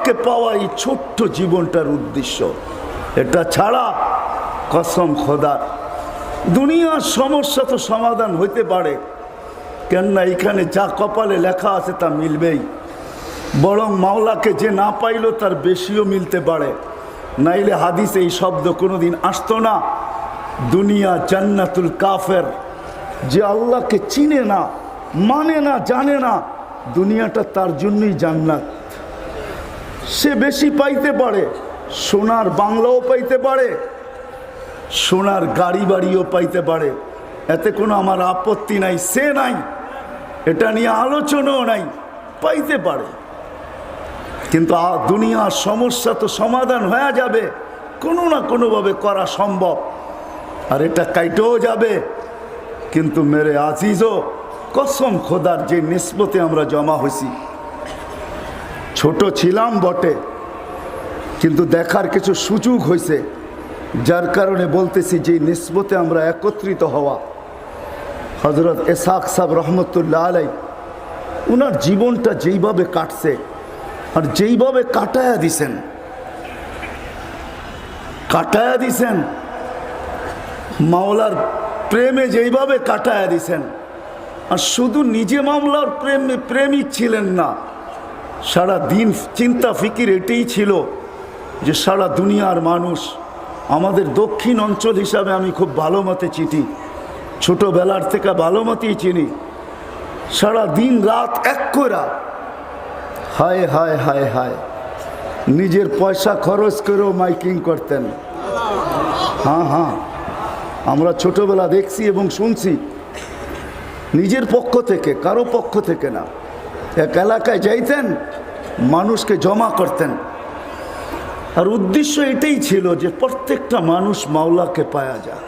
মাওলাকে পাওয়া এই ছোট্ট জীবনটার উদ্দেশ্য। এটা ছাড়া কসম খোদার দুনিয়ার সমস্যা তো সমাধান হইতে পারে, কেননা এখানে যা কপালে লেখা আছে তা মিলবেই, বরং মাওলাকে যে না পাইল তার বেশিও মিলতে পারে। নাইলে হাদিসে এই শব্দ কোনোদিন আসতো না। দুনিয়া জান্নাতুল কাফের, যে আল্লাহকে চিনে না, মানে না, জানে না, দুনিয়াটা তার জন্যই জান্নাত। সে বেশি পাইতে পারে, সোনার বাংলাও পাইতে পারে, সোনার গাড়ি বাড়িও পাইতে পারে, এতে কোনো আমার আপত্তি নাই, সে নাই, এটা নিয়ে আলোচনাও নাই, পাইতে পারে। কিন্তু দুনিয়ার সমস্যা তো সমাধান হয়ে যাবে, কোনো না কোনোভাবে করা সম্ভব, আর এটা কাইটেও যাবে। কিন্তু মেরে আজিজও, কসম খোদার যে নিসবতে আমরা জমা হয়েছি, ছোট ছিলাম বটে, কিন্তু দেখার কিছু সুযোগ হয়েছে, যার কারণে বলতেছি যে নিসবতে আমরা একত্রিত হওয়া। হযরত ইসহাক সাহেব রহমতুল্লাহ আলাই, ওনার জীবনটা যেইভাবে কাটছে আর যেইভাবে কাটায়া দিছেন, মাওলার প্রেমে যেইভাবে কাটায়া দিছেন, আর শুধু নিজে মাওলার প্রেমিক ছিলেন না, সারা দিন চিন্তা ফিকির এটাই ছিল যে সারা দুনিয়ার মানুষ, আমাদের দক্ষিণ অঞ্চল হিসাবে আমি খুব ভালো মতে চিনি, ছোটোবেলার থেকে ভালো মতেই চিনি, সারা দিন রাত এক করা, হায় হায় হায় হায়, নিজের পয়সা খরচ করেও মাইকিং করতেন। হ্যাঁ, আমরা ছোটবেলা দেখছি এবং শুনছি, নিজের পক্ষ থেকে, কারো পক্ষ থেকে না, এক এলাকায় যাইতেন, মানুষকে জমা করতেন, আর উদ্দেশ্য এটাই ছিল যে প্রত্যেকটা মানুষ মাওলাকে পায়া যায়।